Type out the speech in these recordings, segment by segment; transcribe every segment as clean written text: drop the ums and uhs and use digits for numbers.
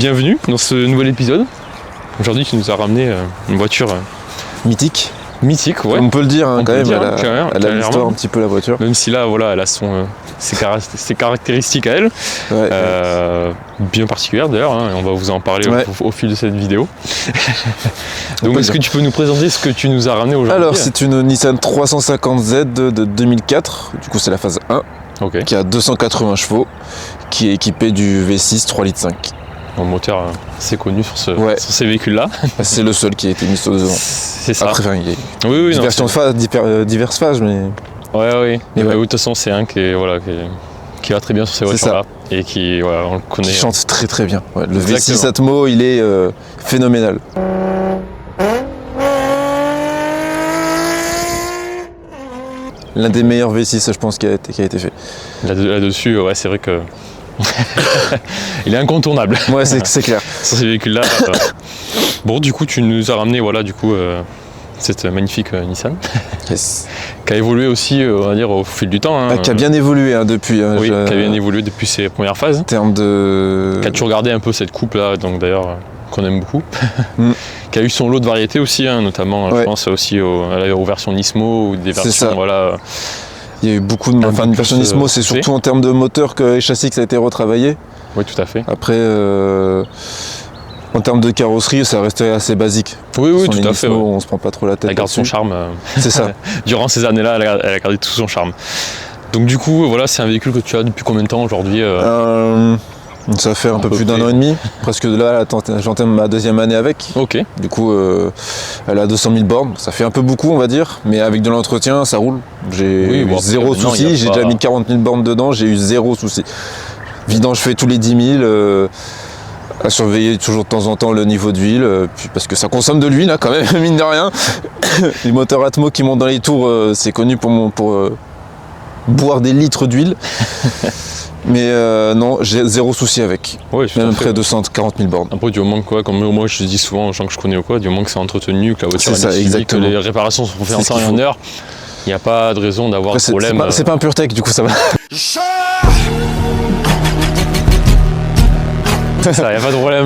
bienvenue dans ce nouvel épisode. Aujourd'hui, tu nous as ramené une voiture mythique. Mythique, ouais. On peut le dire, hein, quand même, elle a l'histoire un petit peu la voiture. Même si là, voilà, elle a ses caractéristiques à elle, bien particulières d'ailleurs, hein, et on va vous en parler au fil de cette vidéo. Donc est-ce que tu peux nous présenter ce que tu nous as ramené aujourd'hui? Alors c'est une Nissan 350Z de 2004, du coup c'est la phase 1, qui a 280 chevaux, qui est équipée du V6 3,5 litres. Un moteur assez connu sur ces véhicules-là. C'est le seul qui a été mis sur devant. C'est ça. Après, il y a diverses phases, mais... Oui. Mais de toute façon, c'est un qui va très bien sur ces voitures-là. Et qui, on le connaît. Qui chante très très bien. Ouais, le V6 Atmo, il est phénoménal. L'un des meilleurs V6, je pense, qui a été fait. Là-dessus, c'est vrai que... il est incontournable. Ouais, c'est clair. Sur ces véhicules-là. Bon, du coup, tu nous as ramené, cette magnifique Nissan. Yes. Qui a évolué aussi, on va dire, au fil du temps. Qui a bien évolué depuis. Oui, qui a bien évolué depuis ses premières phases. En termes de... Qui a toujours gardé un peu cette coupe-là, donc d'ailleurs, qu'on aime beaucoup. Qui a eu son lot de variétés aussi, notamment, je pense aussi aux versions Nismo ou des versions, Il y a eu beaucoup de... Enfin, une version Nismo, c'est surtout en termes de moteur et châssis que ça a été retravaillé. Oui, tout à fait. Après, en termes de carrosserie, ça restait assez basique. Oui, tout à fait. On se prend pas trop la tête. Elle garde son charme. C'est ça. Durant ces années-là, elle a gardé tout son charme. Donc du coup, c'est un véhicule que tu as depuis combien de temps aujourd'hui? Ça fait un peu plus d'un an et demi. Presque là, j'entame ma deuxième année avec. Ok. Du coup, elle a 200 000 bornes. Ça fait un peu beaucoup, on va dire. Mais avec de l'entretien, ça roule. J'ai eu zéro souci. J'ai déjà mis 40 000 bornes dedans. J'ai eu zéro souci. Vidange fait tous les 10 000. À surveiller toujours de temps en temps le niveau d'huile. Parce que ça consomme de l'huile, quand même, mine de rien. Les moteurs Atmo qui montent dans les tours, c'est connu pour boire des litres d'huile. Mais non, j'ai zéro souci avec. Oui, même après 240 000 bornes. Après, du moment que comme moi je dis souvent aux gens que je connais du moment que c'est entretenu, que la voiture est suivie, que les réparations sont faites en temps et en heure, il n'y a pas de raison d'avoir de problème. C'est pas un pur tech, du coup ça va. Ça, il n'y a pas de problème.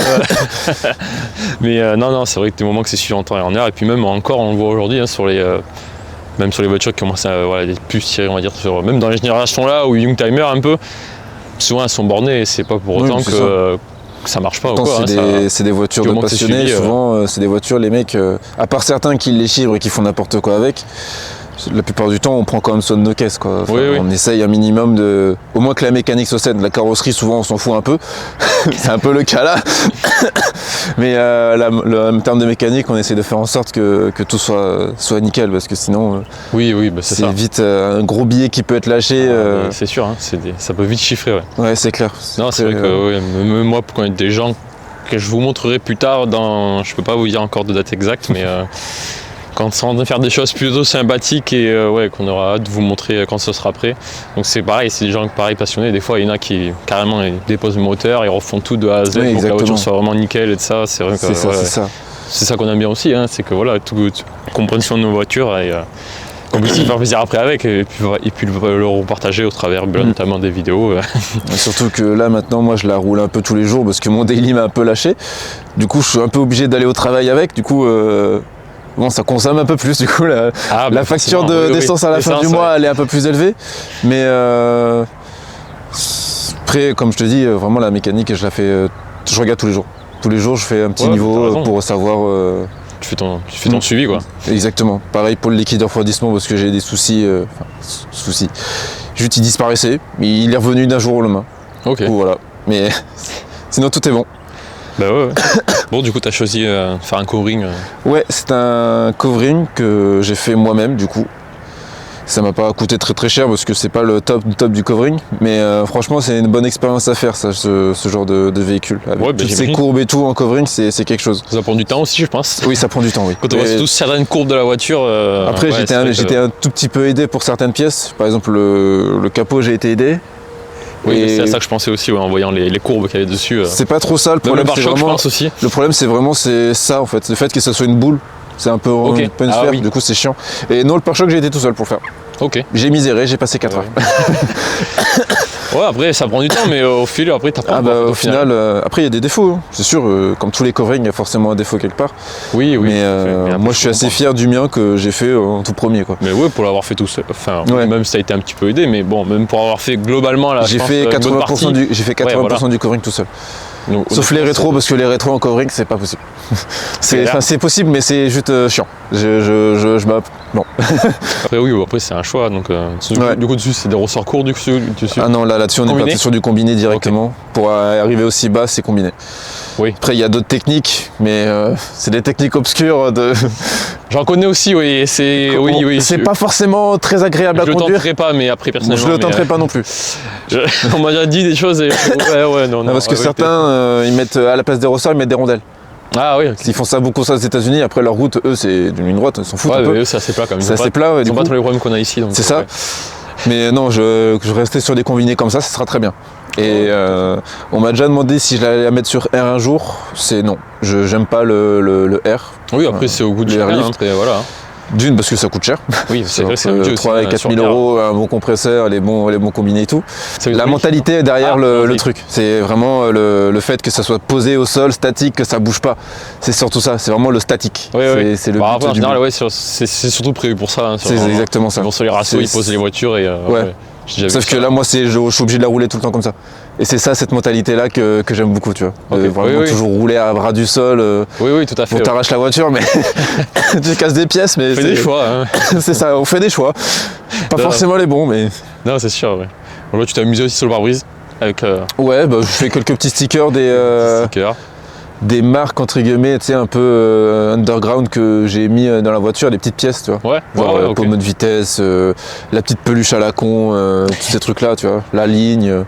Mais non, c'est vrai que du moment que c'est suivi en temps et en heure, et puis même encore, on le voit aujourd'hui même sur les voitures qui commencent à être plus tirées, on va dire, même dans les générations là où Youngtimer un peu, souvent elles sont bornées et c'est pas pour autant que ça marche pas. C'est des voitures de passionnés, souvent c'est des voitures, les mecs, à part certains qui les chivrent et qui font n'importe quoi avec, la plupart du temps on prend quand même soin de nos caisses, quoi. On essaye un minimum au moins que la mécanique soit saine. La carrosserie souvent on s'en fout un peu, c'est un peu le cas là. Mais en termes de mécanique on essaie de faire en sorte que tout soit nickel, parce que sinon c'est vite un gros billet qui peut être lâché. C'est sûr, ça peut vite chiffrer. Ouais, c'est clair. Non, c'est vrai que même moi, pour connaître des gens que je vous montrerai plus tard, je peux pas vous dire encore de date exacte, mais quand on va faire des choses plutôt sympathiques et qu'on aura hâte de vous montrer quand ce sera prêt. Donc c'est pareil, c'est des gens passionnés. Des fois, il y en a qui carrément déposent le moteur, ils refont tout de A à Z pour que la voiture soit vraiment nickel et de ça. C'est vrai que c'est ça qu'on aime bien aussi, c'est que qu'on prenne soin de nos voitures et qu'on puisse faire plaisir après avec et puis le repartager au travers notamment des vidéos. Surtout que là maintenant, moi je la roule un peu tous les jours parce que mon daily m'a un peu lâché. Du coup, je suis un peu obligé d'aller au travail avec. Du coup, ça consomme un peu plus, du coup la facture d'essence à la fin du mois elle est un peu plus élevée, mais après comme je te dis, vraiment la mécanique je regarde tous les jours je fais un petit niveau pour savoir. Tu fais ton suivi, quoi. Exactement, pareil pour le liquide de refroidissement parce que j'ai des soucis, juste il disparaissait, il est revenu d'un jour au lendemain. Ok. Du coup, voilà, mais sinon tout est bon. Bah ouais. Bon, du coup, tu as choisi de faire un covering. Ouais, c'est un covering que j'ai fait moi-même, du coup. Ça m'a pas coûté très très cher parce que c'est pas le top du covering, mais franchement, c'est une bonne expérience à faire, ça, ce genre de véhicule. Avec toutes ces courbes et tout en covering, c'est quelque chose. Ça prend du temps aussi, je pense. Oui, ça prend du temps, oui. Quand on voit surtout certaines courbes de la voiture. Après, j'étais un tout petit peu aidé pour certaines pièces. Par exemple, le capot, j'ai été aidé. Oui, c'est à ça que je pensais aussi, en voyant les courbes qu'il y avait dessus. C'est pas trop ça le problème. Je pense aussi. Le problème, c'est vraiment ça en fait, le fait que ça soit une boule. C'est un peu une sphère, du coup c'est chiant. Et non, le pare-choc, j'ai été tout seul pour le faire. Ok. J'ai miséré, j'ai passé 4 heures. Ouais, après ça prend du temps, mais au fil, après t'apprends. Au final, après il y a des défauts, hein. C'est sûr, comme tous les coverings, il y a forcément un défaut quelque part. Oui. Mais moi je suis assez fier du mien que j'ai fait en tout premier, quoi. Mais ouais, pour l'avoir fait tout seul, enfin, Ouais. même si ça a été un petit peu aidé, mais bon, même pour avoir fait globalement là, J'ai fait 80% du covering tout seul. Donc, Sauf les rétros, parce que les rétros en covering, c'est pas possible. C'est possible, mais c'est juste chiant. Non. Après, oui, après c'est un choix. Donc, du coup, dessus, c'est des ressorts courts dessus. Ah non, là-dessus, on est parti sur du combiné directement. Okay. Pour arriver aussi bas, c'est combiné. Oui. Après, il y a d'autres techniques, mais c'est des techniques obscures. J'en connais aussi, oui. C'est pas forcément très agréable à conduire. Je le tenterai pas, mais après, personnellement. Je le tenterai pas non plus. On m'a déjà dit des choses. Et... non. Parce que certains, ils mettent à la place des ressorts, ils mettent des rondelles. Ah oui, okay. Ils font ça beaucoup aux États-Unis. Après, leur route, eux, c'est d'une ligne droite, ils s'en foutent un peu. Eux, c'est assez plat quand même. C'est assez plat, ils n'ont pas tous les problèmes qu'on a ici. C'est ça. Mais non, je restais sur des combinés comme ça sera très bien. Et on m'a déjà demandé si je l'allais la mettre sur R un jour. C'est non. J'aime pas le R. Oui, après, c'est au goût de chacun. Voilà. D'une, parce que ça coûte cher. Oui, c'est vrai, c'est 3 et 4 000 euros, un bon compresseur, les bons combinés et tout. La mentalité derrière le truc, c'est vraiment le fait que ça soit posé au sol, statique, que ça bouge pas. C'est surtout ça, c'est vraiment le statique. Oui. C'est le après, en général, c'est surtout prévu pour ça. Hein, c'est exactement ça. Ils vont sur les ratios, ils posent les voitures et. Sauf que là, moi, je suis obligé de la rouler tout le temps comme ça. Et c'est ça, cette mentalité-là que j'aime beaucoup, tu vois. Vraiment toujours rouler à ras du sol. Oui, tout à fait. On t'arrache la voiture, mais tu casses des pièces. Mais on fait des choix. Hein. C'est ça, on fait des choix. Pas forcément les bons, mais. Non, c'est sûr, ouais. Bon, là, tu t'es amusé aussi sur le pare-brise avec. Ouais, je fais quelques petits stickers des marques entre guillemets, tu sais, un peu underground que j'ai mis dans la voiture, des petites pièces, tu vois. Ouais. Pommeau de vitesse, la petite peluche à la con, tous ces trucs là, tu vois, la ligne,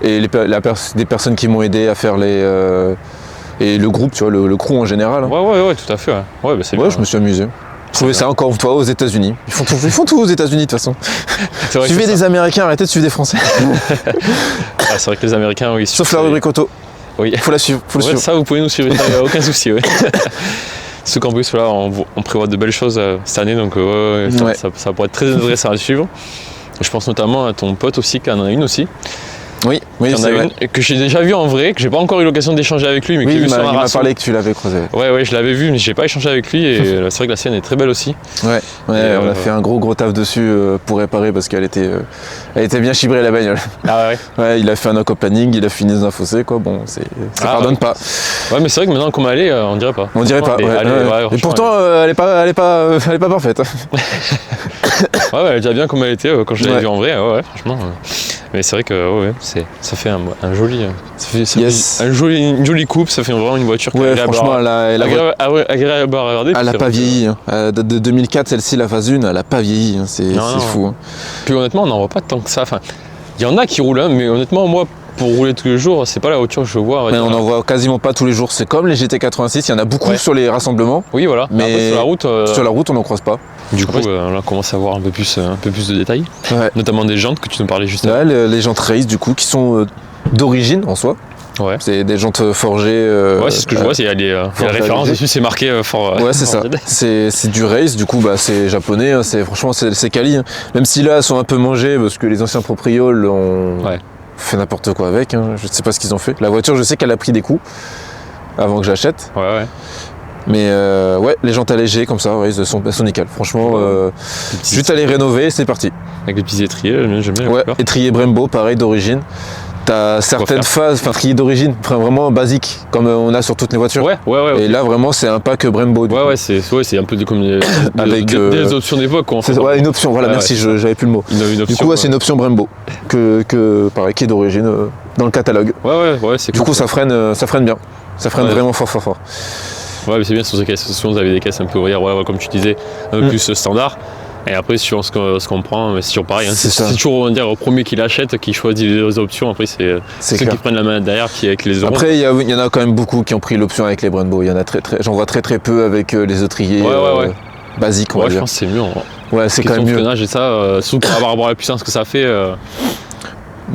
et des personnes qui m'ont aidé à faire et le groupe, tu vois, le crew en général. Hein. Ouais, tout à fait. Ouais, c'est bien. Je me suis amusé. Je trouvais ça encore une fois aux États-Unis. Ils font tout aux États-Unis de toute façon. Suivez des Américains, arrêtez de suivre des Français. C'est vrai que les Américains, oui. Sauf la rubrique auto. Oui. Faut la suivre. Ça, vous pouvez nous suivre, il n'y a aucun souci. Ouais. Ce qu'en plus, là, on prévoit de belles choses cette année, donc ça pourrait être très intéressant à suivre. Je pense notamment à ton pote aussi, qui en a une aussi. Oui, c'est vrai. Que j'ai déjà vu en vrai, que j'ai pas encore eu l'occasion d'échanger avec lui, mais il m'a parlé que tu l'avais croisé. Ouais, je l'avais vu, mais j'ai pas échangé avec lui, et c'est vrai que la sienne est très belle aussi. Ouais, on a fait un gros taf dessus pour réparer parce qu'elle était bien chibrée la bagnole. Ah ouais. Ouais, il a fait un aquaplaning, il a fini dans un fossé, quoi. Bon, ça pardonne pas. Ouais, mais c'est vrai que maintenant qu'on elle est, on dirait pas. On dirait pas. Et pourtant, elle est pas parfaite. Ouais, elle est déjà bien comme elle était quand je l'avais vue en vrai. Ouais, franchement. Mais c'est vrai que ça fait un joli, une jolie coupe, ça fait vraiment une voiture franchement, agréable à regarder. Elle n'a pas vieilli. Hein. De 2004, celle-ci, la phase 1, elle n'a pas vieilli. Hein. C'est fou. Hein. Puis honnêtement, on n'en voit pas tant que ça. Enfin, il y en a qui roulent, hein, mais honnêtement, moi, pour rouler tous les jours, c'est pas la voiture que je vois. Mais on n'en voit quasiment pas tous les jours. C'est comme les GT86, il y en a beaucoup sur les rassemblements. Oui, voilà. Mais après, sur la route, on n'en croise pas. Du coup, on commence à voir un peu plus de détails, notamment des jantes que tu nous parlais juste avant. Les jantes race, du coup, qui sont d'origine en soi. Ouais. C'est des jantes forgées. C'est ce que je vois, il y a la référence dessus, c'est marqué fort. Ouais, c'est ça. C'est du race, du coup, c'est japonais, hein, franchement, c'est quali. Hein. Même si là, elles sont un peu mangées, parce que les anciens proprioles ont fait n'importe quoi avec. Hein. Je ne sais pas ce qu'ils ont fait. La voiture, je sais qu'elle a pris des coups avant que je l'achète. Ouais. Mais les jantes allégées comme ça, elles sont nickel. Franchement, juste à les rénover, c'est parti. Avec les petits étriers, j'aime bien. Ouais, étrier Brembo, pareil d'origine. T'as certaines phases, étrier d'origine, vraiment basique, comme on a sur toutes les voitures. Ouais. Et là, vraiment, c'est un pack Brembo. C'est un peu comme des options d'époque. Une option, voilà, merci, j'avais plus le mot. Du coup, c'est une option Brembo, pareil, qui est d'origine dans le catalogue. Ouais, c'est cool. Du coup, ça freine bien. Ça freine vraiment fort. Ouais, mais c'est bien sur ces caisses. Souvent, vous avez des caisses un peu ouvrières, comme tu disais, un peu plus standard. Et après, sur ce qu'on prend, c'est toujours pareil. Hein. C'est toujours, on va dire, au premier qui l'achète, qui choisit les options. Après, c'est ceux qui prennent la manette derrière, qui avec les euros. Après, il y en a quand même beaucoup qui ont pris l'option avec les Brembo. Il y en a j'en vois très peu avec les étriers basiques. On va dire. Je pense que c'est mieux. Ouais, c'est quand même mieux. Freinage et ça, surtout pour avoir la puissance que ça fait.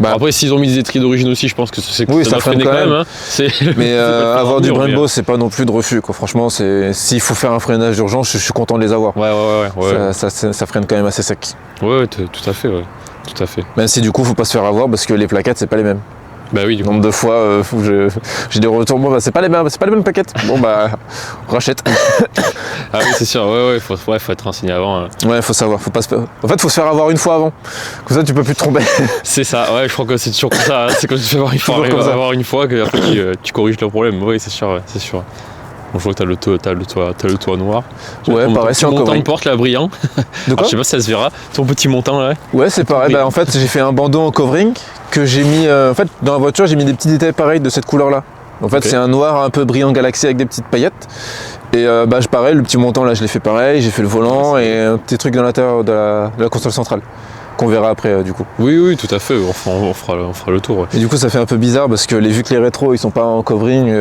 Après, s'ils ont mis des étriers d'origine aussi, je pense que ça freine quand même. Hein. Mais avoir du Brembo, c'est pas non plus de refus. Quoi. Franchement, s'il faut faire un freinage d'urgence, je suis content de les avoir. Ouais. Ça freine quand même assez sec. Ouais, tout à fait. Ouais. Tout à fait. Même si du coup, faut pas se faire avoir parce que les plaquettes, c'est pas les mêmes. Bah oui, du coup. Nombre de fois où j'ai des retours, bon bah c'est pas les mêmes plaquettes. Bon bah on rachète. Ah oui, c'est sûr, faut être renseigné avant. Ouais, faut savoir, faut pas se... En fait, faut se faire avoir une fois avant. Comme ça, tu peux plus te tromper. C'est ça, ouais, je crois que c'est toujours comme ça. C'est quand tu te fais avoir une fois que après tu corriges le problème. Oui, c'est sûr, c'est sûr. Bon, je vois que t'as le toit noir. Ouais, pareil, c'est un montant de porte là brillant. De quoi? Je sais pas si ça se verra. Ton petit montant là. Ouais, c'est pareil. Bah, en fait, j'ai fait un bandeau en covering que j'ai mis. En fait, dans la voiture, j'ai mis des petits détails pareils de cette couleur là. En fait, c'est un noir un peu brillant galaxy avec des petites paillettes. Et pareil, le petit montant là, je l'ai fait pareil. J'ai fait le volant et un petit truc dans l'intérieur de la console centrale. Qu'on verra après du coup. Oui, tout à fait, on fera le tour. Ouais. Et du coup ça fait un peu bizarre parce que vu que les rétros ils sont pas en covering,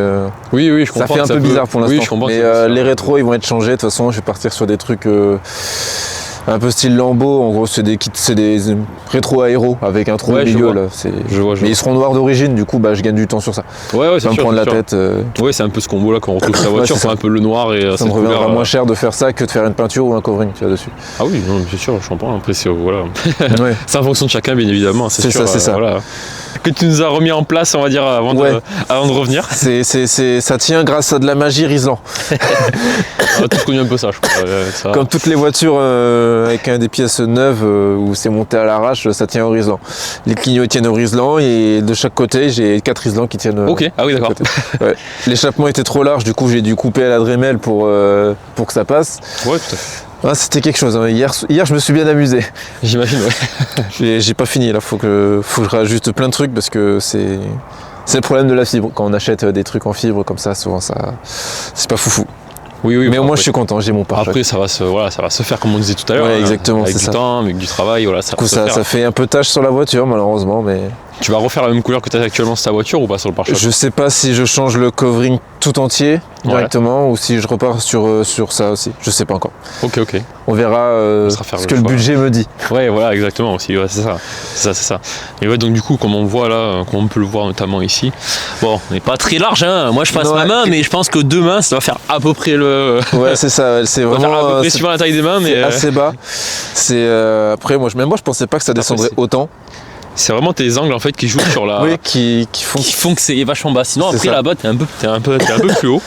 oui, je comprends. Ça fait un peu bizarre pour l'instant. Oui, je comprends. Mais les rétros ils vont être changés, de toute façon je vais partir sur des trucs un peu style Lambo, en gros c'est des rétro aéro avec un trou au milieu là. Je vois. Mais ils seront noirs d'origine, du coup je gagne du temps sur ça. Ouais, c'est sûr. Me prendre la tête. Ouais, c'est un peu ce combo là qu'on retrouve sur la voiture, c'est un peu le noir et ça me reviendra moins cher de faire ça que de faire une peinture ou un covering dessus. Ah oui, non, c'est sûr, je comprends. Après voilà. Ouais. C'est en fonction de chacun bien évidemment, c'est sûr. C'est ça. Voilà. Que tu nous as remis en place, on va dire, avant de revenir. Ça tient grâce à de la magie Riesland. On a tous connu un peu ça, je crois. Ça. Comme toutes les voitures avec des pièces neuves où c'est monté à l'arrache, ça tient au Riesland. Les clignots tiennent au Riesland et de chaque côté, j'ai 4 Riesland qui tiennent. Ok, ah oui, d'accord. Ouais. L'échappement était trop large, du coup, j'ai dû couper à la Dremel pour que ça passe. Ouais, tout à fait. Ah, c'était quelque chose. Hein. Hier, je me suis bien amusé. J'imagine, ouais. J'ai pas fini là. Faut que je rajoute plein de trucs parce que c'est le problème de la fibre. Quand on achète des trucs en fibre comme ça, souvent c'est pas foufou. Oui, mais au moins je suis content, j'ai mon pare-choc. Après ça va se faire comme on disait tout à l'heure. Ouais, exactement, avec du temps, avec du travail, voilà. Du coup ça fait un peu tâche sur la voiture malheureusement, mais. Tu vas refaire la même couleur que tu as actuellement sur ta voiture ou pas sur le pare-choc? Je sais pas si je change le covering tout entier directement ou si je repars sur ça aussi. Je sais pas encore. Ok. On verra ce que le budget me dit. Ouais, voilà, exactement aussi. Ouais, c'est ça. Et ouais, donc du coup, comme on voit là, comme on peut le voir notamment ici, bon, on n'est pas très large, hein. Moi je passe ma main, mais je pense que 2 mains, ça va faire à peu près le. Ouais, c'est ça. C'est vraiment. À peu près suivant la taille des mains, mais. Assez bas. C'est après moi je pensais pas que ça descendrait autant. C'est vraiment tes angles en fait qui jouent sur la. Oui, qui font que c'est vachement bas. Sinon après là-bas t'es un peu plus haut.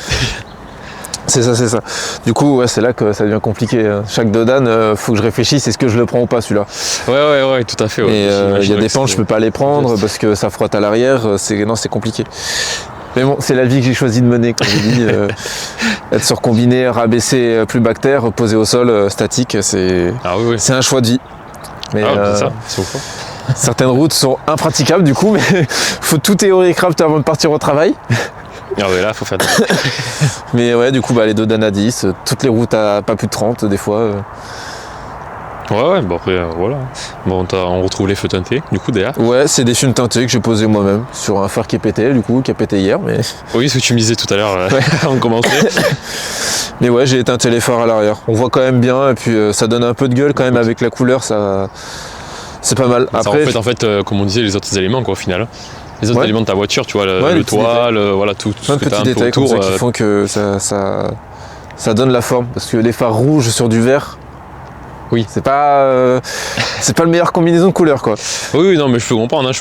C'est ça. Du coup, c'est là que ça devient compliqué. Chaque dodan, faut que je réfléchisse, est-ce que je le prends ou pas celui-là? Ouais, tout à fait. Ouais. Et il y a des pentes, je peux pas les prendre parce que ça frotte à l'arrière. C'est compliqué. Mais bon, c'est la vie que j'ai choisi de mener, comme je dis. Être surcombiné, rabaisser plus bactère, poser au sol, statique, c'est un choix de vie. Mais c'est ça, c'est au fond. Certaines routes sont impraticables du coup, mais faut tout théorie craft avant de partir au travail. Ah ouais, là, faut faire Mais ouais, du coup, les dodan à 10, toutes les routes à pas plus de 30 des fois. Ouais, bon après, voilà. Bon, on retrouve les feux teintés, du coup, derrière. Ouais, c'est des films teintés que j'ai posés moi-même sur un phare qui pété, qui a pété hier. Mais... Oui, ce que tu me disais tout à l'heure, on commençait. Mais ouais, j'ai éteinté les phares à l'arrière. On voit quand même bien, et puis ça donne un peu de gueule quand même avec la couleur, ça... C'est pas mal. Après, ça reflète, comme on disait, les autres éléments, quoi, au final. Les autres éléments de ta voiture, tu vois, le toit, voilà, tout ce que tu as un peu autour. Comme ça qui font que ça donne la forme. Parce que les phares rouges sur du vert, oui, c'est pas le meilleur combinaison de couleurs, quoi. Oui, non, mais je peux comprendre.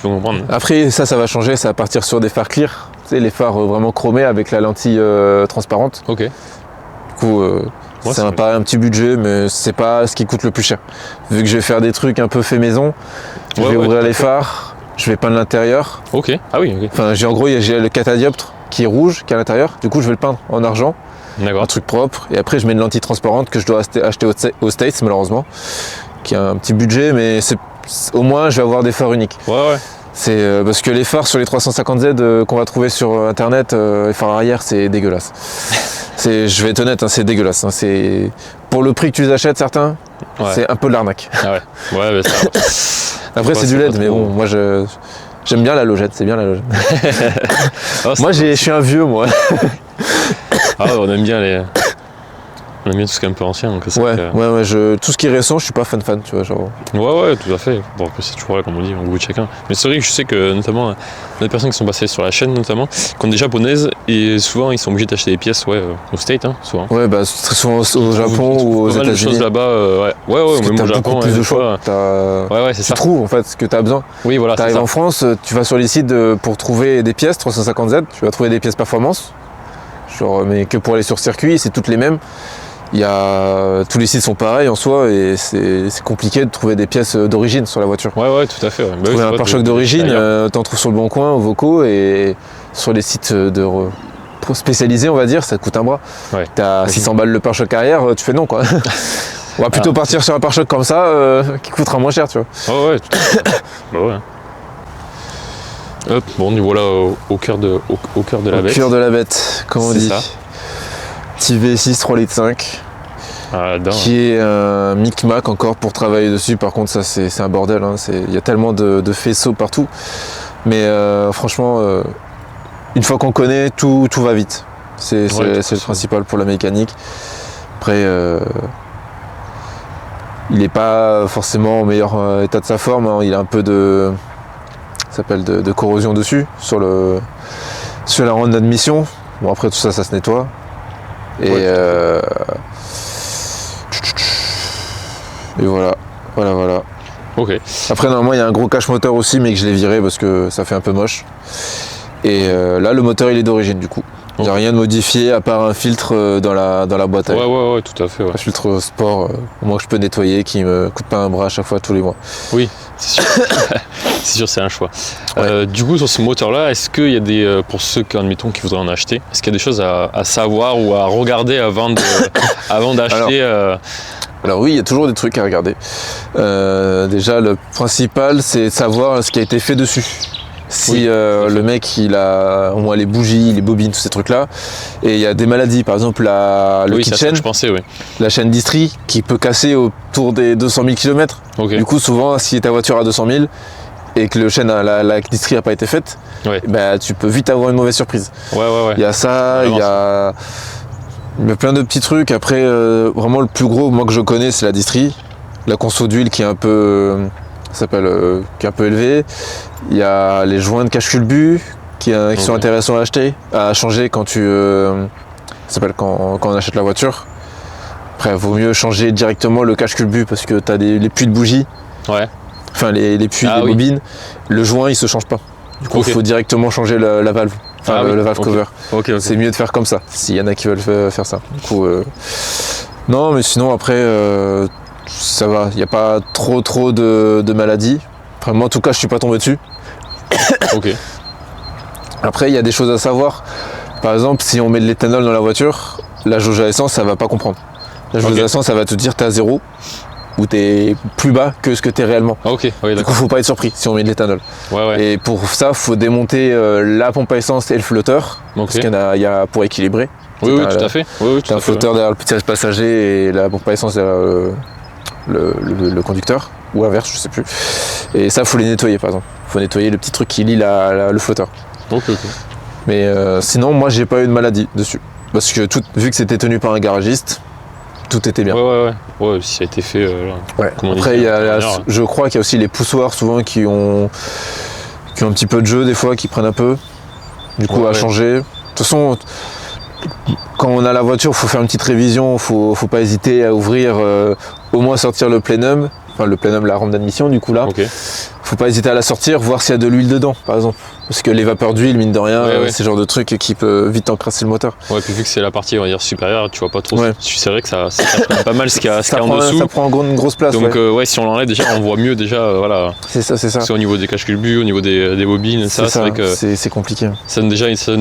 Après, ça va changer, ça va partir sur des phares clear. Tu sais, les phares vraiment chromés avec la lentille transparente. Ok. Du coup... ça m'a paraît un petit budget, mais c'est pas ce qui coûte le plus cher. Vu que je vais faire des trucs un peu fait maison, je vais ouvrir les phares, je vais peindre l'intérieur. Ok, ah oui, ok. Enfin, j'ai le catadioptre qui est rouge, qui est à l'intérieur. Du coup, je vais le peindre en argent. D'accord. Un truc propre. Et après, je mets une lentille transparente que je dois acheter aux States, malheureusement. Qui a un petit budget, mais au moins, je vais avoir des phares uniques. Ouais. C'est parce que les phares sur les 350Z qu'on va trouver sur internet, les phares arrière, c'est dégueulasse. Je vais être honnête, c'est dégueulasse. C'est pour le prix que tu les achètes, certains, c'est un peu de l'arnaque. Ah ouais, ça. Après, c'est du LED, mais bon, moi j'aime bien l'halogène, c'est bien l'halogène. Moi, je suis un vieux, moi. Ah ouais, on aime bien les. On aime bien tout ce qui est un peu ancien. Donc tout ce qui est récent, je suis pas fan, tu vois, genre. Ouais, tout à fait. Bon, après, c'est toujours là, comme on dit, au goût de chacun. Mais c'est vrai que je sais que, notamment, des personnes qui sont passées sur la chaîne, notamment, qui ont des japonaises, et souvent, ils sont obligés d'acheter des pièces, au States, souvent. Ouais, bah, très souvent au Japon ou aux États-Unis. Choses là-bas, même au Japon. Plus de choix. C'est ça. Tu trouves, en fait, ce que tu as besoin. Oui, voilà. Tu arrives en France, tu vas sur les sites pour trouver des pièces, 350Z, tu vas trouver des pièces performance. Mais que pour aller sur circuit, c'est toutes les mêmes. Tous les sites sont pareils en soi et c'est compliqué de trouver des pièces d'origine sur la voiture. Ouais, tout à fait. Ouais. Trouver un pare-choc d'origine, t'en trouves sur le Bon Coin, au Voco, et sur les sites spécialisés, on va dire, ça te coûte un bras. Ouais. T'as 600 balles le pare-choc arrière, tu fais non quoi. On va plutôt partir sur un pare-choc comme ça qui coûtera moins cher, tu vois. Ouais, tout à fait. Bah ouais. Hop, bon, nous voilà au cœur de la bête. Au cœur de la bête, comme on dit. Ça. Petit V6 3 litres 5. Qui est un micmac encore pour travailler dessus. Par contre, ça c'est un bordel. Il y a tellement de faisceaux partout. Mais franchement, une fois qu'on connaît, tout va vite. C'est le principal pour la mécanique. Après, il n'est pas forcément au meilleur état de sa forme. Il a un peu de corrosion dessus sur la ronde d'admission. Bon, après tout ça se nettoie. Et voilà. Ok. Après normalement il y a un gros cache moteur aussi, mais que je l'ai viré parce que ça fait un peu moche. Et là le moteur il est d'origine du coup. Il n'y a rien de modifié à part un filtre dans la boîte à air. Ouais, tout à fait. Ouais. Un filtre sport, au moins que je peux nettoyer, qui me coûte pas un bras à chaque fois tous les mois. Oui, c'est sûr. C'est sûr, c'est un choix. Ouais. Du coup, sur ce moteur-là, est-ce qu'il y a pour ceux admettons, qui voudraient en acheter, est-ce qu'il y a des choses à savoir ou à regarder avant d'acheter Alors oui, il y a toujours des trucs à regarder. Déjà, le principal, c'est de savoir ce qui a été fait dessus. Si le mec il a au moins les bougies, les bobines, tous ces trucs là, et il y a des maladies, par exemple le kitchen, la chaîne distri qui peut casser autour des 200 000 km. Okay. Du coup souvent si ta voiture a 200 000 et que la distri n'a pas été faite, tu peux vite avoir une mauvaise surprise. Il y a ça, il y a plein de petits trucs. Après vraiment le plus gros moi que je connais c'est la distri, la conso d'huile qui est un peu qui est un peu élevé. Il y a les joints de cache-culbut qui sont intéressants à changer quand quand on achète la voiture. Après, il vaut mieux changer directement le cache-culbut parce que tu as les puits de bougies. Ouais. Enfin, les puits des bobines. Le joint, il se change pas. Du coup, il faut directement changer la valve. Enfin, le valve cover. C'est mieux de faire comme ça, s'il y en a qui veulent faire ça. Du coup, non, mais sinon, après, ça va. Il n'y a pas trop de maladies. Enfin, moi, en tout cas, je suis pas tombé dessus. Ok. Après, il y a des choses à savoir. Par exemple, si on met de l'éthanol dans la voiture, la jauge à essence, ça va pas comprendre. La jauge à essence, ça va te dire t'es à 0 ou t'es plus bas que ce que t'es réellement. Du coup, faut pas être surpris si on met de l'éthanol. Et pour ça, faut démonter la pompe à essence et le flotteur. Parce qu'il y a pour équilibrer. Oui, tout à fait. T'as un flotteur derrière le petit siège passager et la pompe à essence derrière le conducteur. Ou inverse, je sais plus. Et ça, faut les nettoyer par exemple. Faut nettoyer le petit truc qui lie le flotteur. Mais sinon, moi, j'ai pas eu de maladie dessus. Parce que vu que c'était tenu par un garagiste, tout était bien. Ouais, si ça a été fait. Après, je crois qu'il y a aussi les poussoirs souvent qui ont un petit peu de jeu des fois, qui prennent un peu. Du coup, à changer. De toute façon, quand on a la voiture, il faut faire une petite révision. Faut pas hésiter à ouvrir, au moins sortir le plénum. Enfin, le plénum, la rampe d'admission, du coup là. Faut pas hésiter à la sortir, voir s'il y a de l'huile dedans, par exemple. Parce que les vapeurs d'huile, mine de rien, c'est le genre de truc qui peut vite encrasser le moteur. Ouais, puis vu que c'est la partie, on va dire, supérieure, tu vois pas trop. C'est vrai que ça prend pas mal ce qu'il y a en dessous. Ça prend une grosse place. Donc, si on l'enlève, déjà, on voit mieux, déjà, voilà. C'est ça. C'est au niveau des cache-culbut, au niveau des bobines, c'est vrai que. C'est compliqué. Ça donne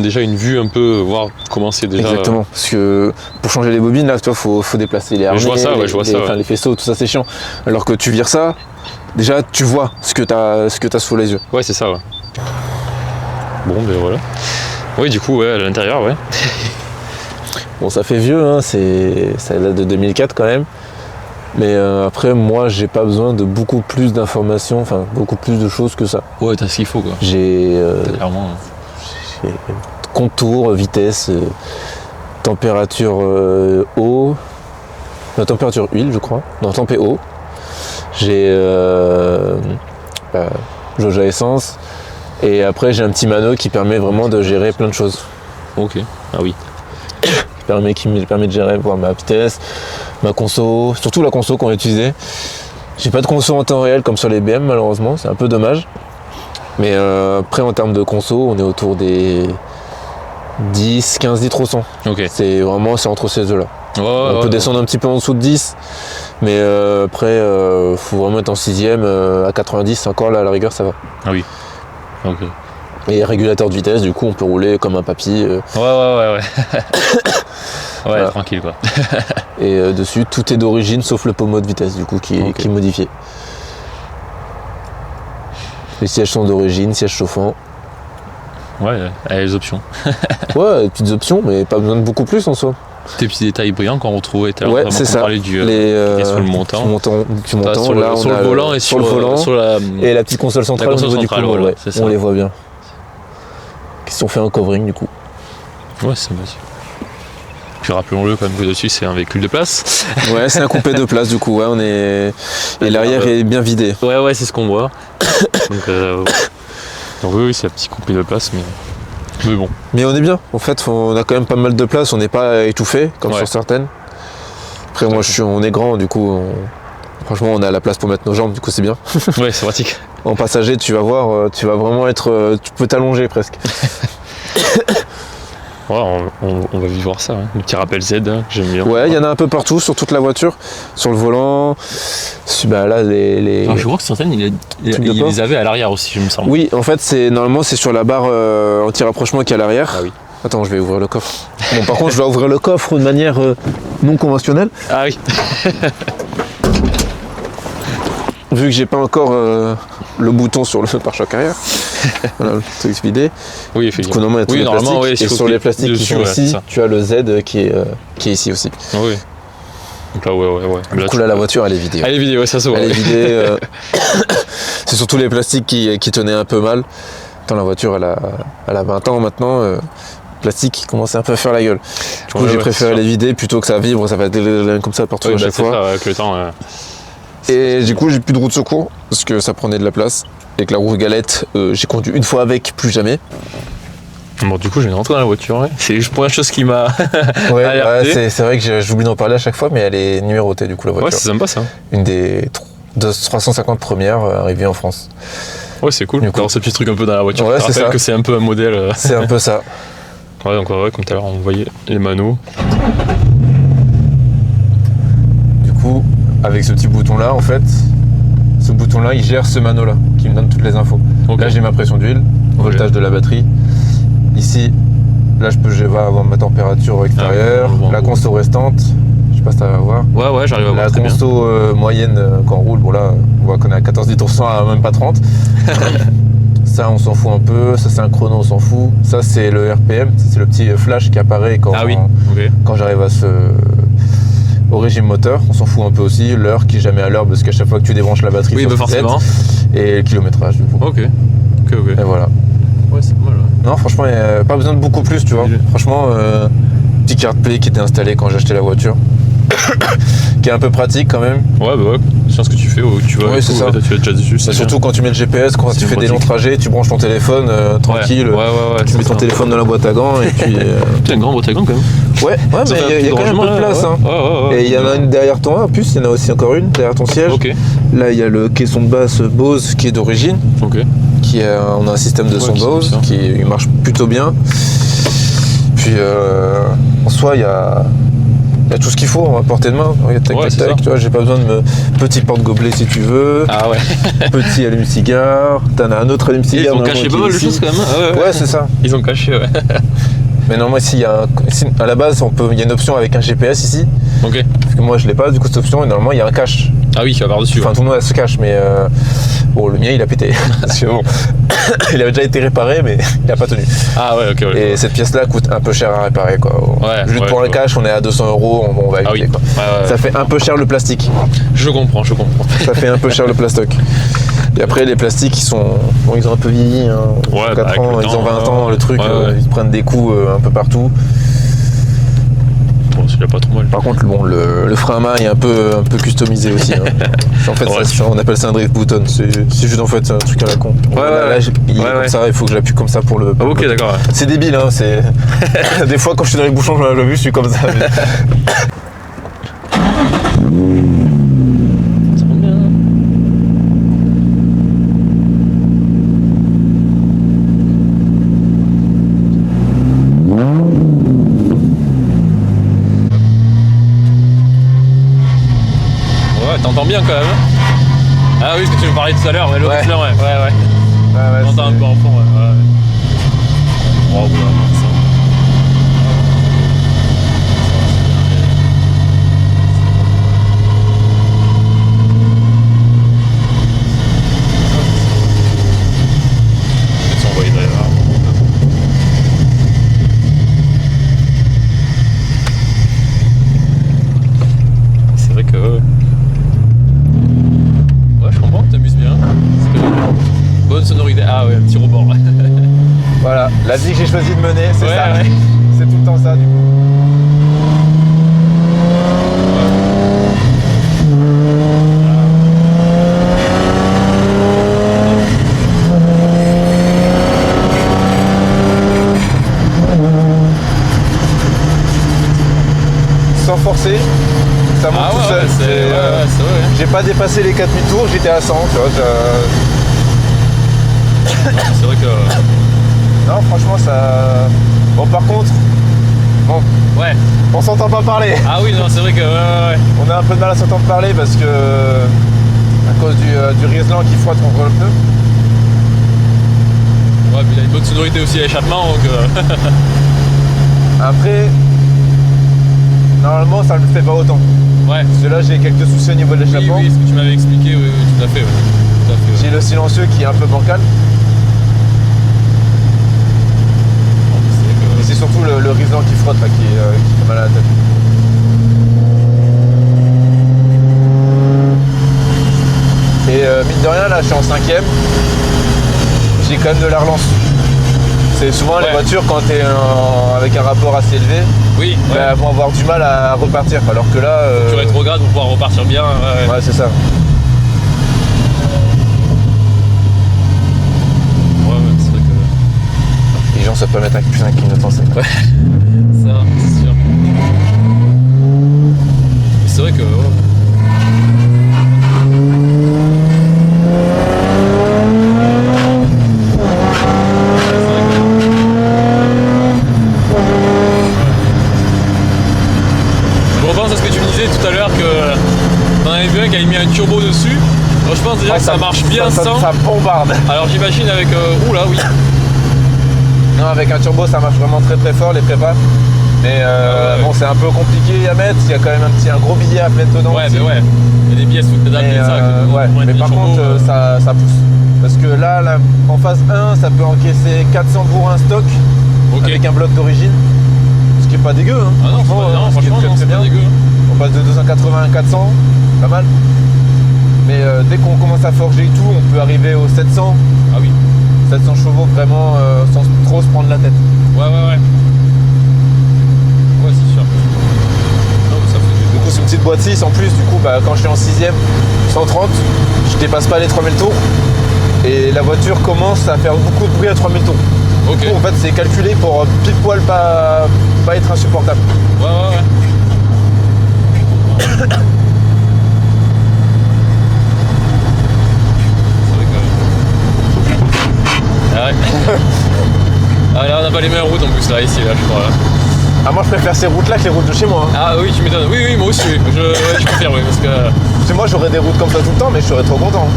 déjà une vue un peu, voir comment c'est déjà. Exactement. Parce que pour changer les bobines, là, tu vois, faut déplacer les harnais. Je vois ça. Les faisceaux, tout ça, c'est chiant. Alors que tu vires ça. Déjà, tu vois ce que t'as sous les yeux. Ouais, c'est ça, Bon, ben voilà. Oui, du coup, à l'intérieur, Bon, ça fait vieux, hein, ça date de 2004 quand même. Mais après, moi, j'ai pas besoin de beaucoup plus d'informations, enfin, beaucoup plus de choses que ça. Ouais, t'as ce qu'il faut, quoi. J'ai contour, vitesse, température eau, La température huile, je crois. Non, tempé eau. J'ai jauge à essence. Et après, j'ai un petit mano qui permet vraiment de gérer plein de choses. Ok. Ah oui. Qui me permet de gérer voir ma vitesse, ma conso, surtout la conso qu'on a utilisée. J'ai pas de conso en temps réel comme sur les BM malheureusement, c'est un peu dommage. Mais après en termes de conso, on est autour des 10, 15 litres au 100. Ok. C'est entre ces deux là. On peut descendre un petit peu en dessous de 10, mais après faut vraiment être en 6ème à 90 encore là à la rigueur ça va. Ah oui. Ok. Et régulateur de vitesse, du coup on peut rouler comme un papy. Ouais. Ouais, voilà. Tranquille quoi. Et dessus tout est d'origine sauf le pommeau de vitesse du coup qui est modifié. Les sièges sont d'origine, sièges chauffants. Ouais, les options. Ouais, petites options, mais pas besoin de beaucoup plus en soi. Des petits détails brillants qu'on retrouvait tout à l'heure. Ouais, c'est ça. Parlait du sur le montant. Du montant. Là, sur le volant et sur le volant. Et la petite console centrale au niveau du poumon, ouais, on les voit bien. Si on fait un covering du coup. Ouais, c'est bien. Puis rappelons-le quand même que dessus c'est un véhicule de place. Ouais, c'est un coupé de place du coup. Ouais, et l'arrière est bien vidé. Ouais, c'est ce qu'on voit. Donc oui, c'est un petit coupé de place, mais bon. Mais on est bien. En fait, on a quand même pas mal de place. On n'est pas étouffé comme sur certaines. Après, on est grand, du coup. Franchement, on a la place pour mettre nos jambes. Du coup, c'est bien. Ouais, c'est pratique. En passager, tu vas voir, tu vas vraiment être. Tu peux t'allonger presque. Ouais, on va vivre ça, hein. Le petit rappel Z, hein, j'aime bien. Ouais, il y en a un peu partout, sur toute la voiture, sur le volant. Là, les... Alors, je crois que certaines, il les avait à l'arrière aussi, je me semble. Oui, en fait, normalement, c'est sur la barre anti-rapprochement qui est à l'arrière. Ah oui. Attends, je vais ouvrir le coffre. Bon, par contre, je dois ouvrir le coffre de manière non conventionnelle. Ah oui. Vu que j'ai pas encore le bouton sur le pare-choc arrière. Voilà, le truc vidé. Oui, effectivement. Du coup, normalement, et sur les plastiques qui sont ici, tu as le Z qui est ici aussi. Oui. Donc là, ouais. Du coup, là, la voiture, elle est vidée. Elle est vidée, ouais, ça se voit. Elle est vidée. C'est surtout les plastiques qui tenaient un peu mal. Tant la voiture, elle a 20 ans maintenant. Plastique qui commençait un peu à faire la gueule. Du coup, j'ai préféré les vider plutôt que ça vibre, ça va comme ça partout à chaque fois. Ça, avec le temps. Et du coup, j'ai plus de roue de secours parce que ça prenait de la place. Et que la roue galette, j'ai conduit une fois avec, plus jamais. Bon, du coup, je viens de rentrer dans la voiture. Ouais. C'est la première chose qui m'a ouais, c'est vrai que j'oublie d'en parler à chaque fois, mais elle est numérotée du coup, la voiture. Ouais, c'est sympa ça. Une des 350 premières arrivées en France. Ouais, c'est cool. D'avoir ce petit truc un peu dans la voiture. Ouais, c'est ça. Que c'est un peu un modèle. C'est un peu ça. Ouais, donc comme tout à l'heure, on voyait les manos. Du coup, avec ce petit bouton-là, en fait, ce bouton-là, il gère ce mano-là, qui me donne toutes les infos. Okay. Là, j'ai ma pression d'huile, voltage de la batterie. Ici, là, je vais avoir ma température extérieure, la conso restante. Je sais pas si tu vas voir. Ouais, j'arrive à voir. La conso moyenne quand on roule, bon là, on voit qu'on est à 14 litres au 100, à même pas 30. Ça, on s'en fout un peu. Ça, c'est un chrono, on s'en fout. Ça, c'est le RPM. C'est le petit flash qui apparaît quand j'arrive au régime moteur. On s'en fout un peu aussi. L'heure qui est jamais à l'heure parce qu'à chaque fois que tu débranches la batterie, oui, forcément. Et le kilométrage, du coup. Ok. Et voilà. Ouais, c'est pas mal. Ouais. Non, franchement, il n'y a pas besoin de beaucoup plus, tu vois. Franchement, petit carte play qui était installé quand j'ai acheté la voiture. Qui est un peu pratique quand même. Ouais, c'est ce que tu fais où tu vas. Oui, c'est ça. Tu es déjà dessus. Surtout quand tu mets le GPS, quand tu fais des longs trajets, tu branches ton téléphone tranquille. Ouais, tu mets ton téléphone dans la boîte à gants et puis. C'est une grande boîte à gants quand même. Ouais, mais il y a quand même un peu de place. Et il y en a une derrière toi, en plus, il y en a aussi encore une derrière ton siège. Okay. Là, il y a le caisson de basse Bose qui est d'origine. Okay. On a un système de son Bose qui marche plutôt bien. Puis en soi, il y a tout ce qu'il faut à portée de main. Tac, tu vois, j'ai pas besoin de petit porte-gobelet si tu veux. Ah ouais. Petit allume-cigare. T'en as un autre allume-cigare. Ils ont caché pas mal de choses quand même. Ouais, c'est ça. Ils ont caché, ouais. Mais normalement ici, à la base, il y a une option avec un GPS ici. Ok. Parce que moi je l'ai pas, du coup cette option, et normalement il y a un cache. Ah oui, qui va par-dessus. Enfin tout le monde se cache, mais bon, le mien il a pété. Parce que bon, il avait déjà été réparé, mais il a pas tenu. Ah ouais, ok. Et cette pièce-là coûte un peu cher à réparer, quoi. Juste pour un cache, on est à 200 €, on va éviter, quoi. Ça fait un peu cher le plastique. Je comprends. Ça fait un peu cher le plastoc. Et après les plastiques ils ont un peu vieilli, hein. 4 ans, ils ont 20 ans, le truc, ils prennent des coups un peu partout. Bon, déjà pas trop mal. Par contre, bon, le frein à main est un peu customisé aussi. Hein. En fait, Ouais. on appelle ça un drift button. C'est juste en fait un truc à la con. Là, il est comme ça, il faut que j'appuie comme ça pour le. Ah, ok, d'accord. Ouais. C'est débile, hein. Des fois, quand je suis dans les bouchons, je l'ai vu, je suis comme ça. T'entends bien quand même. Ah oui, ce que tu me parlais tout à l'heure, mais le reflet, ouais. T'entends un peu en fond, ouais. Oh, ouais, ça. C'est vrai que... Ouais, je comprends, t'amuses bien. Bonne sonorité. Ah ouais, un petit rebord. Voilà, la vie que j'ai choisi de mener, c'est ça. Ouais. C'est tout le temps ça, du coup. Sans forcer, ça monte tout seul. C'est vrai. J'ai pas dépassé les 4000 tours, j'étais à 100, tu vois. C'est vrai que... Non, franchement, ça... Bon, par contre, Ouais. on s'entend pas parler. Ah oui, non, c'est vrai que... Ouais. On a un peu de mal à s'entendre parler parce que... à cause du Riesland qui frotte contre le pneu. Ouais, puis il y a une bonne sonorité aussi à l'échappement, donc... Après, normalement, ça ne le fait pas autant. Ouais. Parce que là, j'ai quelques soucis au niveau de l'échappement. Oui, ce que tu m'avais expliqué, oui, tout à fait. Ouais. J'ai le silencieux qui est un peu bancal. Mais c'est surtout le Riesland qui frotte là, qui fait mal à la tête. Et mine de rien, là, je suis en 5ème. J'ai quand même de la relance. C'est souvent les voitures, quand tu es avec un rapport assez élevé, vont avoir du mal à repartir. Alors que là. Tu rétrogrades pour pouvoir repartir bien. Ouais, c'est ça. C'est vrai que... Les gens savent pas mettre un plus un clignotant, c'est Ouais, ça, c'est sûr. Mais c'est vrai que... Je repense à ce que tu me disais tout à l'heure que t'en avais vu un qui avait mis un turbo dessus. Moi, je pense déjà que ça marche bien sans. Ça bombarde. Alors j'imagine avec... Oula, oui. Non, avec un turbo, ça marche vraiment très très fort, les prépas. Mais bon, c'est un peu compliqué à mettre. Il y a quand même un gros billet à mettre dedans. Ouais, mais ouais. Il y a des pièces toutes les dates et ça. Mais par contre, ça pousse. Parce que là, en phase 1, ça peut encaisser 400 bourrins stock avec un bloc d'origine. Ce qui est pas dégueu. Hein. Ah non, franchement, c'est bien dégueu. On passe de 280 à 400, pas mal. Mais dès qu'on commence à forger et tout, on peut arriver aux 700. Ah oui. 700 chevaux vraiment sans trop se prendre la tête. Ouais. Ouais, c'est sûr. Non, ça fait Du coup, c'est une petite boîte 6 en plus. Du coup, quand je suis en 6ème, 130, je dépasse pas les 3000 tours. Et la voiture commence à faire beaucoup de bruit à 3000 tours. Ok. Du coup, en fait, c'est calculé pour pile poil pas être insupportable. Ouais. Ah ouais. Ah là on n'a pas les mêmes routes en plus là ici là je crois là. Ah moi je préfère ces routes là que les routes de chez moi. Hein. Ah oui tu m'étonnes. Oui moi aussi je confirme oui parce que moi j'aurais des routes comme ça tout le temps mais je serais trop content.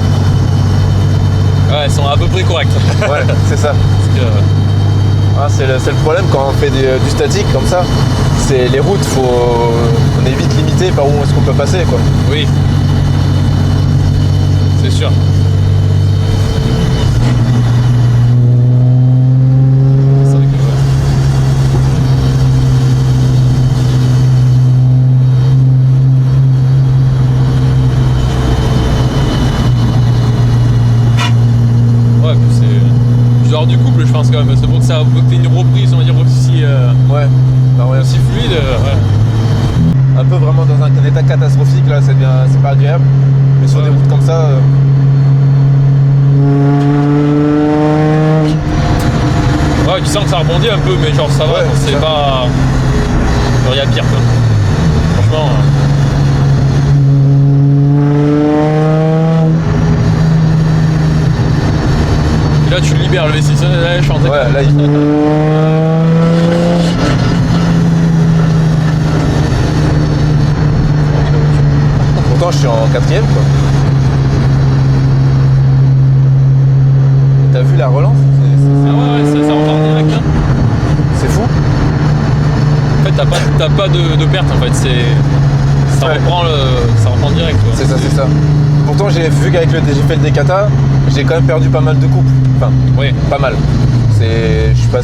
Ouais elles sont à peu près correctes. Ouais c'est ça. C'est le problème quand on fait du statique comme ça. C'est les routes, on est vite limité par où est-ce qu'on peut passer quoi. Oui. C'est sûr. Du couple je pense quand même, c'est pour que ça ait une reprise on va dire aussi, ouais, aussi fluide. Ouais. peu vraiment dans un état catastrophique, là c'est pas agréable. Mais sur des routes comme ça. Ouais, tu sens que ça rebondit un peu, mais genre ça va, c'est pas. Il y a pire quoi. Franchement. Et là tu libères le V6, là je suis en tête. Ouais, là il. Pourtant je suis en 4ème quoi. T'as vu la relance? Ah ouais, ça repart direct. Hein. C'est fou. En fait t'as pas de perte en fait, ça reprend direct. Quoi. C'est ça. Pourtant j'ai vu qu'avec j'ai fait le Dekata, j'ai quand même perdu pas mal de couple. Enfin, pas mal. Je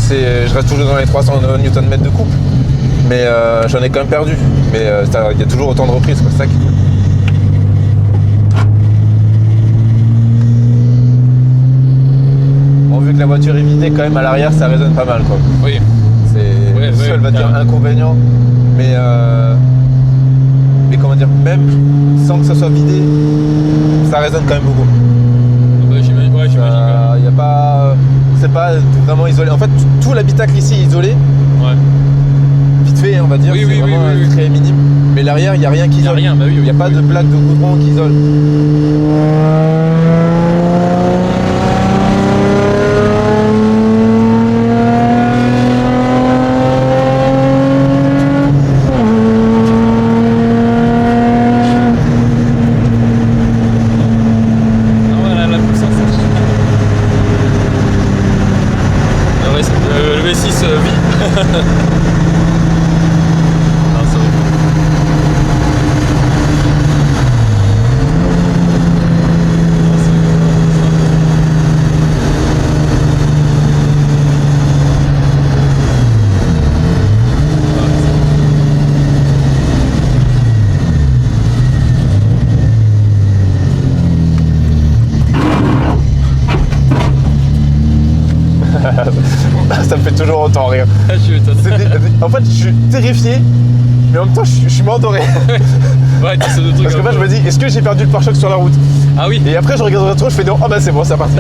reste toujours dans les 300 Nm de couple. Mais j'en ai quand même perdu. Mais il y a toujours autant de reprises, quoi. C'est ça qui... Vu que la voiture est vidée quand même à l'arrière, ça résonne pas mal quoi. Oui. Elle va dire inconvénient, mais comment dire, même sans que ça soit vidé, ça résonne quand même beaucoup. J'imagine. Y a pas, c'est pas vraiment isolé. En fait, tout l'habitacle ici est isolé. Ouais. Vite fait, on va dire. C'est vraiment très minime. Mais l'arrière, il y a rien qui isole. Il y a pas de plaque de goudron qui isole. Le V6 vit. Ça me fait toujours autant rire. En fait, je suis terrifié, mais en même temps, je suis mort de rire. Ouais, tu sais le truc. Parce que moi, je me dis, est-ce que j'ai perdu le pare-choc sur la route? Ah oui. Et après, je regarde le rétro, je fais non, bah c'est bon, c'est parti.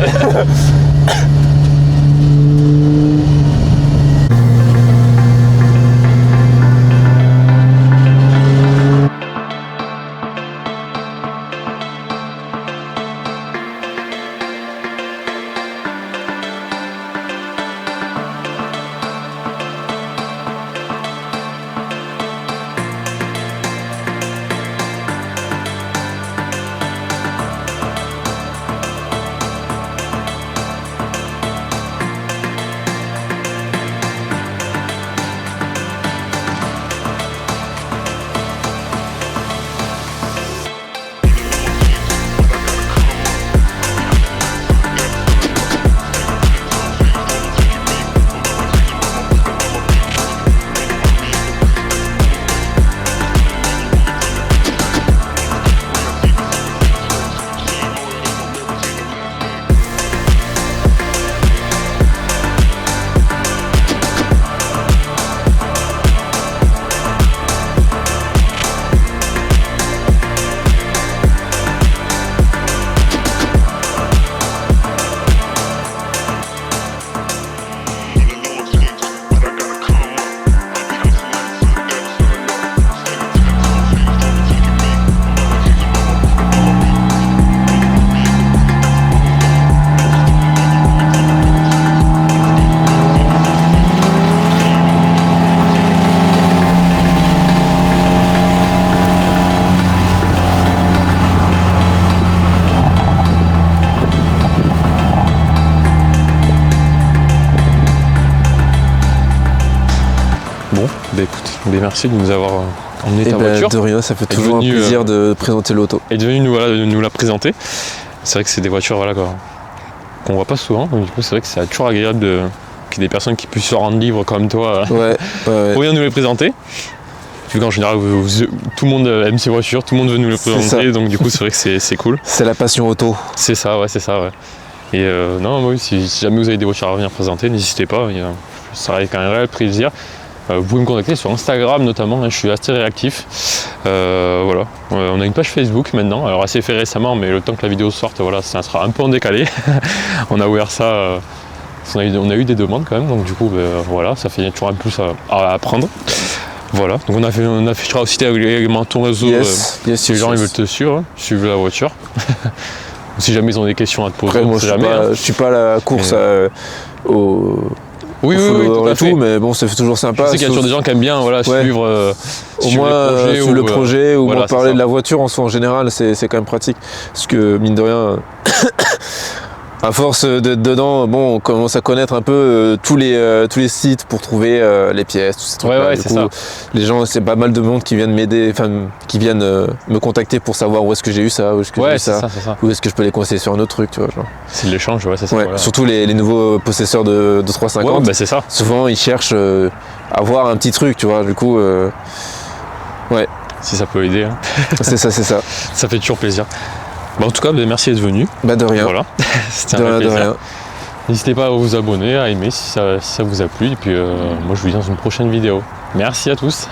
Bah écoute, merci de nous avoir emmené ta voiture. De rien, ça fait toujours un plaisir de présenter l'auto. Et de nous la présenter. C'est vrai que c'est des voitures qu'on voit pas souvent, donc du coup c'est vrai que c'est toujours agréable qu'il y ait des personnes qui puissent se rendre libres comme toi pour venir nous les présenter. Vu qu'en général tout le monde aime ces voitures, tout le monde veut nous les présenter, donc du coup c'est vrai que c'est cool. C'est la passion auto. C'est ça. Et non, oui, si jamais vous avez des voitures à venir présenter, n'hésitez pas, ça serait avec un réel plaisir. Vous pouvez me contacter sur Instagram notamment, je suis assez réactif. Voilà. On a une page Facebook maintenant, alors assez fait récemment, mais le temps que la vidéo sorte, voilà, ça sera un peu en décalé. On a ouvert ça, on a eu des demandes quand même, donc du coup voilà, ça fait toujours un plus à apprendre. Voilà, donc on affichera aussi également ton réseau si les gens ils veulent te suivre, suivre la voiture. Si jamais ils ont des questions à te poser. Après, moi, je suis pas à la course au oui, tout à fait. Mais bon, c'est toujours sympa. Je sais qu'il y a toujours des gens qui aiment bien suivre le projet ou voilà, parler de la voiture en général, c'est quand même pratique. Parce que mine de rien, à force d'être dedans, bon, on commence à connaître un peu tous les sites pour trouver les pièces, tous ces trucs-là. Du coup, les gens, c'est pas mal de monde qui viennent m'aider, qui viennent me contacter pour savoir où est-ce que j'ai eu ça, où est-ce que j'ai eu ça, où est-ce que je peux les conseiller sur un autre truc, tu vois. C'est de l'échange, c'est ça. Voilà. Surtout les nouveaux possesseurs de 350. C'est ça. Souvent, ils cherchent à voir un petit truc, tu vois. Du coup, si ça peut aider. Hein. C'est ça. Ça fait toujours plaisir. En tout cas, merci d'être venu. De rien. Voilà. C'était un plaisir. N'hésitez pas à vous abonner, à aimer si ça vous a plu. Et puis moi, je vous dis dans une prochaine vidéo. Merci à tous.